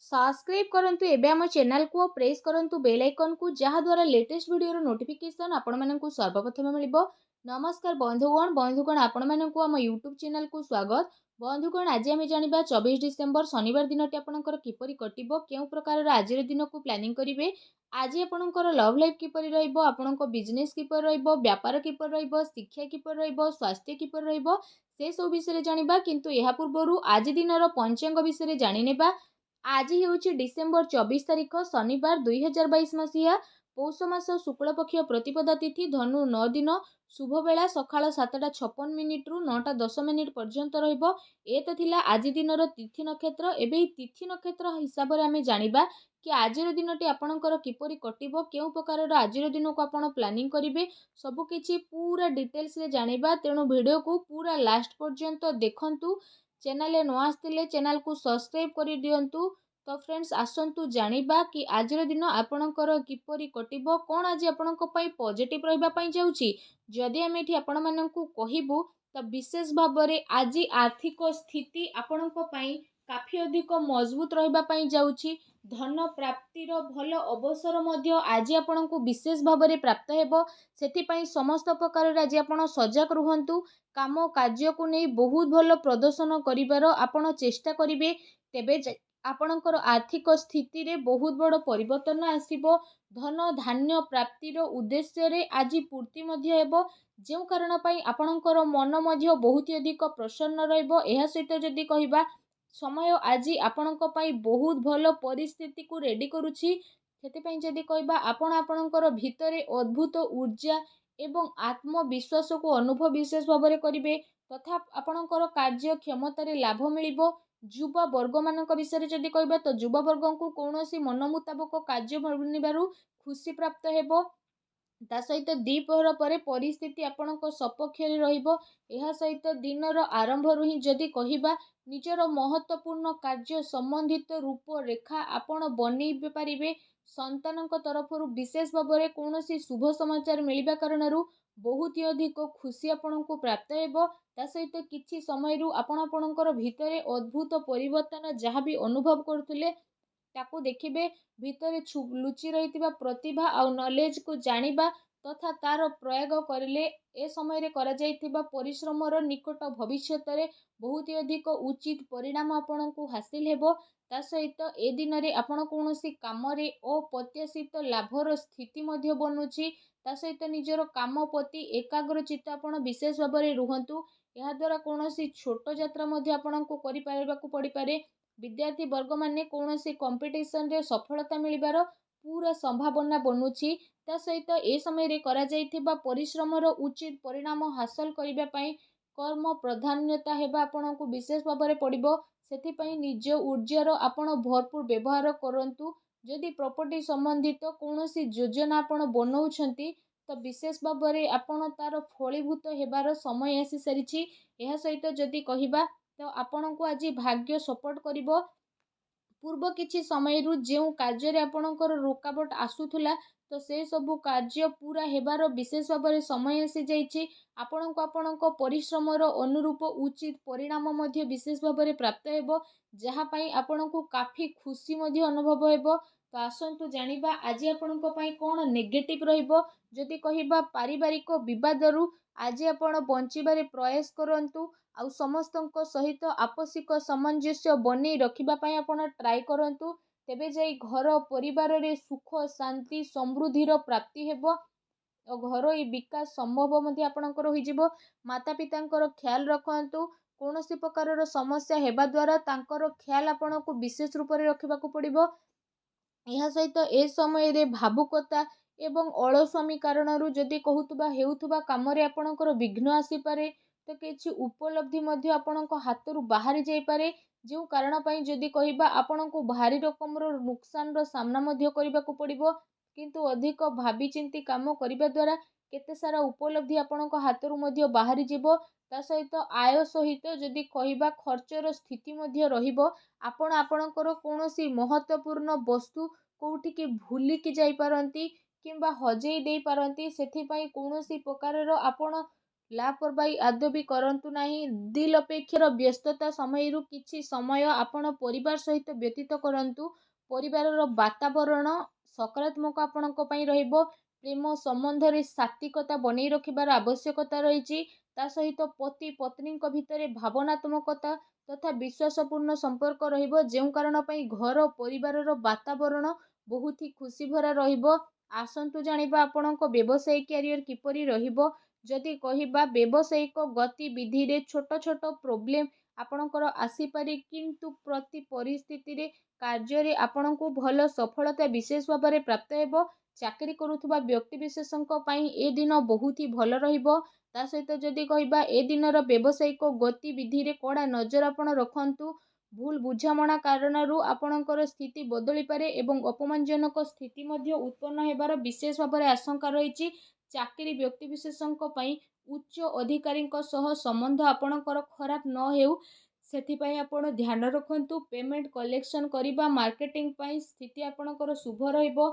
Subscribe करंतु एबे हम चैनल को प्रेस करंतु बेल आइकन को जहा द्वारा लेटेस्ट वीडियो रो नोटिफिकेशन आपण माननकु सर्वप्रथम मिलिबो। नमस्कार बंधुगण आपण माननकु हम यूट्यूब चैनल को स्वागत। बंधुगण आज आम जानिबा 24 डिसेंबर शनिवार दिनटी आपनकर किपरि कटिबो, केउ प्रकार आजिर दिन को प्लानिंग करिवे, आज आपनकर लव लाइफ किपरि रहइबो, आपनको बिजनेस किपरि रहइबो, व्यापार किपरि रहइबो, शिक्षा किपरि रहइबो, स्वास्थ्य किपरि रहइबो से सब विषय जानिबा। किंतु एहा पूर्वरु आज दिनर पंचांग विषय जानि नेबा। आज ହେଉଛି डिसेम्बर 24 तारिख शनिवार 2022 मसीहा पौष मास शुक्ल पक्ष प्रतिपदा तिथि धनु 9 दिन शुभ बेला सकाळ 7:56 रु 9:10 पर्यंत रहिबो। ए तो थिला आज दिनर तिथि नक्षत्र। एबे तिथि नक्षत्र हिसाब रे आमे जानिबा कि आजिर दिनटी आपणकर किपरि कटिबो, केउ प्रकार आजिर दिन को आपण प्लानिंग करिवे, सब किछि पूरा डिटेल्स रे जानिबा। तेणु वीडियो को पूरा लास्ट पर्यंत देखंतु। चैनल न आसथिले चैनल को सब्सक्राइब कर दियंतु। तो फ्रेंड्स आसंतु जानिबा कि आजिर दिन आपणकर किपरि कटिबो, कोन आज आपणक पई पॉजिटिव रहिबा पई जाउची। जदि हम एठी आपण माननकु कहिबु त विशेष भाबरे आज आर्थिक स्थिति आपणक पई काफी अधिक मजबूत रहिबा पई जाउची। धन प्राप्तिर भल अवसर मध्य आज आपणकु विशेष भाबरे प्राप्त हेबो। सेथि पई समस्त प्रकार आज आपण सजग रुहंतु। काम कार्य को नहीं बहुत भल प्रदर्शन करिवार आपण चेष्टा करिवे, तेबे आपणकर आर्थिक स्थिति रे बहुत बड़ परिवर्तन आसीबो। धन धान्य प्राप्तिर उद्देश्य रे आज पूर्ति मध्य हेबो, जेउ कारण पई आपणकर मन मध्य बहुत अधिक प्रसन्न रहइबो। एहा सहित जदि कहिबा समय आज आपणक पई बहुत भल परिस्थिति को रेडी करूछि। सेति पई जदि कहिबा आपण आपणकर भितरे अद्भुत ऊर्जा एवं आत्मविश्वास को अनुभव विशेष भाव करिवे, तथा आपणकर कार्य क्षमता रे लाभ मिलिबो। युवा वर्ग मानक विषय जदि कहिबा तो युवा वर्ग को कौनसी मन मुताबक कार्य बनिबारु खुशी प्राप्त हेबो। ता सहित द्विपहर पर परिस्थिति आपणक सपक्ष रहिबो। एहा सहित दिनर आरंभ रु ही जदि कहिबा निजर महत्वपूर्ण कार्य संबंधित रूप रेखा आपण बनै पारिबे। संतानक तरफरु विशेष भाव कौनसी शुभ समाचार मिलिबा कारणरू बहुत ही अधिक खुशी आपणको प्राप्त हेबो। ता सहित किछि समय आपण आपणकर भितरे अद्भुत परिवर्तन जहाँ भी अनुभव करथुले ताकू देखिबे। भितरे लुचि रहितिबा प्रतिभा आ नॉलेज को जानिबा तथा तार प्रयोग करिले ए समय रे करा जाइतिबा परिश्रमर निकट भविष्यत रे बहुत ही अधिक उचित परिणाम आपणको हासिल हेबो। ता सहित ए दिन रे आपण कोनोसी काम रे अप्रत्याशित लाभर स्थिति मध्य बनुची। ता सहित निजर काम प्रति एकाग्रचित्त आपण विशेष भाव रे रुहंतु। ଏହା द्वारा कौनसी छोट यात्रा मध्य आपणको करि पारिबाकु पड़ी पारे। विद्यार्थी वर्ग माने कौनसी कंपटीशन रे सफलता मिलिबार पूरा संभावना बनुची। ता सहित ए समय रे करा जाइथिबा परिश्रमर उचित परिणाम हासिल करिबा पई कर्म प्राधान्यता हेबा आपणको विशेष भाव रे पड़िबो। सेथि पई निज ऊर्जार आपण भरपूर व्यवहार करंतु। जदि प्रॉपर्टी संबंधित कौनसी योजना आपण बनौछंती तो विशेष भाव में आपण तार फलीभूत हेबार समय आसी सारिछि। एहा सहित जदि कहिबा तो आपण को आज भाग्य सपोर्ट करिवो। पूर्व किछि समय रु जेउ कार्य रे आपणकर रुकावट आसुथुला तो से सबु कार्य पूरा हेबार विशेष भाव में समय आसी जाइछि। आपणको आपणको परिश्रमर अनुरूप उचित परिणाम मध्य विशेष भाव में प्राप्त हेबो, जहा पई आपणको काफी खुशी मध्य अनुभव हेबो। तो आसंतु जानिबा आज आपणको पई कोन नेगेटिव रहिबो। जदि कहिबा पारिवारिक विवादरू आज आपण बंचिबारे प्रयास करंतु। आउ समस्तଙ୍କ सहित आपसिक सामंजस्य बनै रखिबा पई आपण ट्राई करंतु। तेबे जाई घर परिवार रे सुख शांति समृद्धिर प्राप्ति हेबो और घर विकास संभव मध्य आपणकर होइजिबो। माता पितांकर ख्याल रखंतु। कौनसी प्रकार समस्या हेबा द्वारा तांकर ख्याल आपणको विशेष रूप रे रखिबाकू पड़िबो। ଏହା ସହିତ ଏ ସମୟରେ ଭାବୁକତା ଏବଂ ଅଳସ୍ୱାମୀ କାରଣରୁ ଯଦି କହୁଥିବା ହେଉଥିବା କାମରେ ଆପଣଙ୍କର ବିଘ୍ନ ଆସିପାରେ, ତ କିଛି ଉପଲବ୍ଧି ମଧ୍ୟ ଆପଣଙ୍କ ହାତରୁ ବାହାରି ଯାଇପାରେ। ଯେଉଁ କାରଣ ପାଇଁ ଯଦି କହିବା ଆପଣଙ୍କୁ ଭାରି ରକମର ନୁକସାନର ସାମ୍ନା ମଧ୍ୟ କରିବାକୁ ପଡ଼ିବ। କିନ୍ତୁ ଅଧିକ ଭାବିଚିନ୍ତି କାମ କରିବା ଦ୍ୱାରା କେତେ ସାରା ଉପଲବ୍ଧି ଆପଣଙ୍କ ହାତରୁ ମଧ୍ୟ ବାହାରିଯିବ। ତା ସହିତ ଆୟ ସହିତ ଯଦି କହିବା ଖର୍ଚ୍ଚର ସ୍ଥିତି ମଧ୍ୟ ରହିବ। ଆପଣ ଆପଣଙ୍କର କୌଣସି ମହତ୍ୱପୂର୍ଣ୍ଣ ବସ୍ତୁ କୋଉଠିକି ଭୁଲିକି ଯାଇପାରନ୍ତି କିମ୍ବା ହଜେଇ ଦେଇ ପାରନ୍ତି। ସେଥିପାଇଁ କୌଣସି ପ୍ରକାରର ଆପଣ ଲାପରବାହୀ ଆଦୌ ବି କରନ୍ତୁ ନାହିଁ। ଦିଲ୍ ଅପେକ୍ଷାର ବ୍ୟସ୍ତତା ସମୟରୁ କିଛି ସମୟ ଆପଣ ପରିବାର ସହିତ ବ୍ୟତୀତ କରନ୍ତୁ। ପରିବାରର ବାତାବରଣ ସକାରାତ୍ମକ ଆପଣଙ୍କ ପାଇଁ ରହିବ। ପ୍ରେମ ସମ୍ବନ୍ଧରେ ସାତ୍ତ୍ୱିକତା ବନେଇ ରଖିବାର ଆବଶ୍ୟକତା ରହିଛି। ତା ସହିତ ପତି ପତ୍ନୀଙ୍କ ଭିତରେ ଭାବନାତ୍ମକତା ତଥା ବିଶ୍ୱାସପୂର୍ଣ୍ଣ ସମ୍ପର୍କ ରହିବ, ଯେଉଁ କାରଣ ପାଇଁ ଘର ପରିବାରର ବାତାବରଣ ବହୁତ ହି ଖୁସି ଭରା ରହିବ। ଆସନ୍ତୁ ଜାଣିବା ଆପଣଙ୍କ ବ୍ୟବସାୟିକ କ୍ୟାରିୟର କିପରି ରହିବ। ଯଦି କହିବା ବ୍ୟବସାୟିକ ଗତିବିଧିରେ ଛୋଟ ଛୋଟ ପ୍ରୋବ୍ଲେମ୍ ଆପଣଙ୍କର ଆସିପାରେ, କିନ୍ତୁ ପ୍ରତି ପରିସ୍ଥିତିରେ କାର୍ଯ୍ୟରେ ଆପଣଙ୍କୁ ଭଲ ସଫଳତା ବିଶେଷ ଭାବରେ ପ୍ରାପ୍ତ ହେବ। ଚାକିରି କରୁଥିବା ବ୍ୟକ୍ତିବିଶେଷଙ୍କ ପାଇଁ ଏ ଦିନ ବହୁତ ହି ଭଲ ରହିବ। ତା ସହିତ ଯଦି କହିବା ଏ ଦିନର ବ୍ୟବସାୟିକ ଗତିବିଧିରେ କଡ଼ା ନଜର ଆପଣ ରଖନ୍ତୁ। ଭୁଲ ବୁଝାମଣା କାରଣରୁ ଆପଣଙ୍କର ସ୍ଥିତି ବଦଳିପାରେ ଏବଂ ଅପମାନଜନକ ସ୍ଥିତି ମଧ୍ୟ ଉତ୍ପନ୍ନ ହେବାର ବିଶେଷ ଭାବରେ ଆଶଙ୍କା ରହିଛି। ଚାକିରି ବ୍ୟକ୍ତିବିଶେଷଙ୍କ ପାଇଁ ଉଚ୍ଚ ଅଧିକାରୀଙ୍କ ସହ ସମ୍ବନ୍ଧ ଆପଣଙ୍କର ଖରାପ ନ ହେଉ, ସେଥିପାଇଁ ଆପଣ ଧ୍ୟାନ ରଖନ୍ତୁ। ପେମେଣ୍ଟ କଲେକ୍ସନ୍ କରିବା ମାର୍କେଟିଂ ପାଇଁ ସ୍ଥିତି ଆପଣଙ୍କର ଶୁଭ ରହିବ।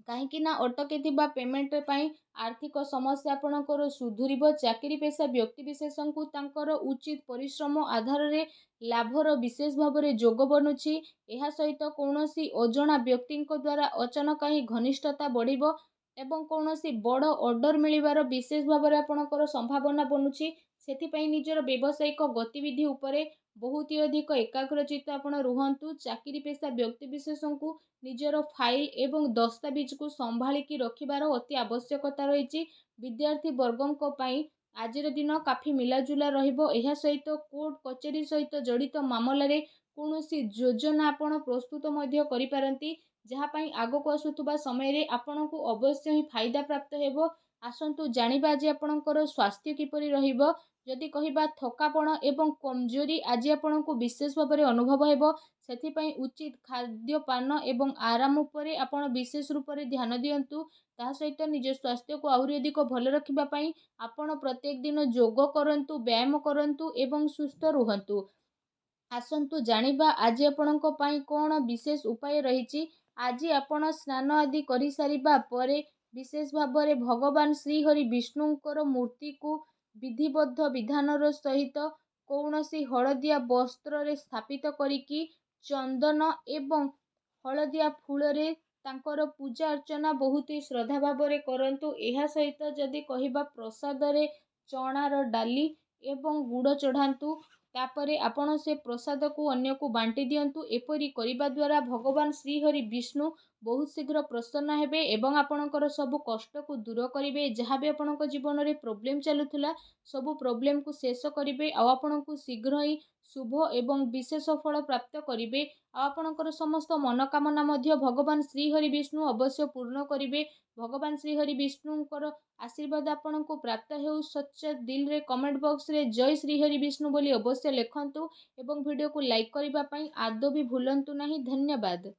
କାହିଁକି ନା ଅଟକିଥିବା ପେମେଣ୍ଟ ପାଇଁ ଆର୍ଥିକ ସମସ୍ୟା ଆପଣଙ୍କର ସୁଧୁରିବ। ଚାକିରି ପେଶା ବ୍ୟକ୍ତିବିଶେଷଙ୍କୁ ତାଙ୍କର ଉଚିତ ପରିଶ୍ରମ ଆଧାରରେ ଲାଭର ବିଶେଷ ଭାବରେ ଯୋଗ ବନୁଛି। ଏହା ସହିତ କୌଣସି ଅଜଣା ବ୍ୟକ୍ତିଙ୍କ ଦ୍ୱାରା ଅଚାନକ ହିଁ ଘନିଷ୍ଠତା ବଢ଼ିବ ଏବଂ କୌଣସି ବଡ଼ ଅର୍ଡର ମିଳିବାର ବିଶେଷ ଭାବରେ ଆପଣଙ୍କର ସମ୍ଭାବନା ବନୁଛି। ସେଥିପାଇଁ ନିଜର ବ୍ୟବସାୟିକ ଗତିବିଧି ଉପରେ ବହୁତ ହି ଅଧିକ ଏକାଗ୍ରଚିତ୍ତ ଆପଣ ରୁହନ୍ତୁ। ଚାକିରି ପେଶା ବ୍ୟକ୍ତିବିଶେଷଙ୍କୁ ନିଜର ଫାଇଲ ଏବଂ ଦସ୍ତାବିଜକୁ ସମ୍ଭାଳିକି ରଖିବାର ଅତି ଆବଶ୍ୟକତା ରହିଛି। ବିଦ୍ୟାର୍ଥୀ ବର୍ଗଙ୍କ ପାଇଁ ଆଜିର ଦିନ କାଫି ମିଲାଜୁଲା ରହିବ। ଏହା ସହିତ କୋର୍ଟ କଚେରୀ ସହିତ ଜଡ଼ିତ ମାମଲାରେ କୌଣସି ଯୋଜନା ଆପଣ ପ୍ରସ୍ତୁତ ମଧ୍ୟ କରିପାରନ୍ତି, ଯାହା ପାଇଁ ଆଗକୁ ଆସୁଥିବା ସମୟରେ ଆପଣଙ୍କୁ ଅବଶ୍ୟ ହିଁ ଫାଇଦା ପ୍ରାପ୍ତ ହେବ। ଆସନ୍ତୁ ଜାଣିବା ଆଜି ଆପଣଙ୍କର ସ୍ୱାସ୍ଥ୍ୟ କିପରି ରହିବ। ଯଦି କହିବା ଥକାପଣ ଏବଂ କମଜୋରି ଆଜି ଆପଣଙ୍କୁ ବିଶେଷ ଭାବରେ ଅନୁଭବ ହେବ, ସେଥିପାଇଁ ଉଚିତ ଖାଦ୍ୟପାନ ଏବଂ ଆରାମ ଉପରେ ଆପଣ ବିଶେଷ ରୂପରେ ଧ୍ୟାନ ଦିଅନ୍ତୁ। ତା ସହିତ ନିଜ ସ୍ୱାସ୍ଥ୍ୟକୁ ଆହୁରି ଅଧିକ ଭଲ ରଖିବା ପାଇଁ ଆପଣ ପ୍ରତ୍ୟେକ ଦିନ ଯୋଗ କରନ୍ତୁ, ବ୍ୟାୟାମ କରନ୍ତୁ ଏବଂ ସୁସ୍ଥ ରୁହନ୍ତୁ। ଆସନ୍ତୁ ଜାଣିବା ଆଜି ଆପଣଙ୍କ ପାଇଁ କ'ଣ ବିଶେଷ ଉପାୟ ରହିଛି। ଆଜି ଆପଣ ସ୍ନାନ ଆଦି କରିସାରିବା ପରେ ବିଶେଷ ଭାବରେ ଭଗବାନ ଶ୍ରୀହରି ବିଷ୍ଣୁଙ୍କର ମୂର୍ତ୍ତିକୁ ବିଧିବଦ୍ଧ ବିଧାନର ସହିତ କୌଣସି ହଳଦିଆ ବସ୍ତ୍ରରେ ସ୍ଥାପିତ କରିକି ଚନ୍ଦନ ଏବଂ ହଳଦିଆ ଫୁଲରେ ତାଙ୍କର ପୂଜା ଅର୍ଚ୍ଚନା ବହୁତ ହି ଶ୍ରଦ୍ଧା ଭାବରେ କରନ୍ତୁ। ଏହା ସହିତ ଯଦି କହିବା ପ୍ରସାଦରେ ଚଣାର ଡାଲି ଏବଂ ଗୁଡ଼ ଚଢ଼ାନ୍ତୁ। ତାପରେ ଆପଣ ସେ ପ୍ରସାଦକୁ ଅନ୍ୟକୁ ବାଣ୍ଟି ଦିଅନ୍ତୁ। ଏପରି କରିବା ଦ୍ୱାରା ଭଗବାନ ଶ୍ରୀହରି ବିଷ୍ଣୁ ବହୁତ ଶୀଘ୍ର ପ୍ରସନ୍ନ ହେବେ ଏବଂ ଆପଣଙ୍କର ସବୁ କଷ୍ଟକୁ ଦୂର କରିବେ। ଯାହା ବି ଆପଣଙ୍କ ଜୀବନରେ ପ୍ରୋବ୍ଲେମ୍ ଚାଲୁଥିଲା, ସବୁ ପ୍ରୋବ୍ଲେମକୁ ଶେଷ କରିବେ ଆଉ ଆପଣଙ୍କୁ ଶୀଘ୍ର ହିଁ ଶୁଭ ଏବଂ ବିଶେଷ ଫଳ ପ୍ରାପ୍ତ କରିବେ। ଆଉ ଆପଣଙ୍କର ସମସ୍ତ ମନୋକାମନା ମଧ୍ୟ ଭଗବାନ ଶ୍ରୀହରି ବିଷ୍ଣୁ ଅବଶ୍ୟ ପୂର୍ଣ୍ଣ କରିବେ। ଭଗବାନ ଶ୍ରୀହରି ବିଷ୍ଣୁଙ୍କର ଆଶୀର୍ବାଦ ଆପଣଙ୍କୁ ପ୍ରାପ୍ତ ହେଉ। ସଚ୍ଚା ଦିଲରେ କମେଣ୍ଟ ବକ୍ସରେ ଜୟ ଶ୍ରୀହରି ବିଷ୍ଣୁ ବୋଲି ଅବଶ୍ୟ ଲେଖନ୍ତୁ ଏବଂ ଭିଡ଼ିଓକୁ ଲାଇକ୍ କରିବା ପାଇଁ ଆଦୌ ବି ଭୁଲନ୍ତୁ ନାହିଁ। ଧନ୍ୟବାଦ।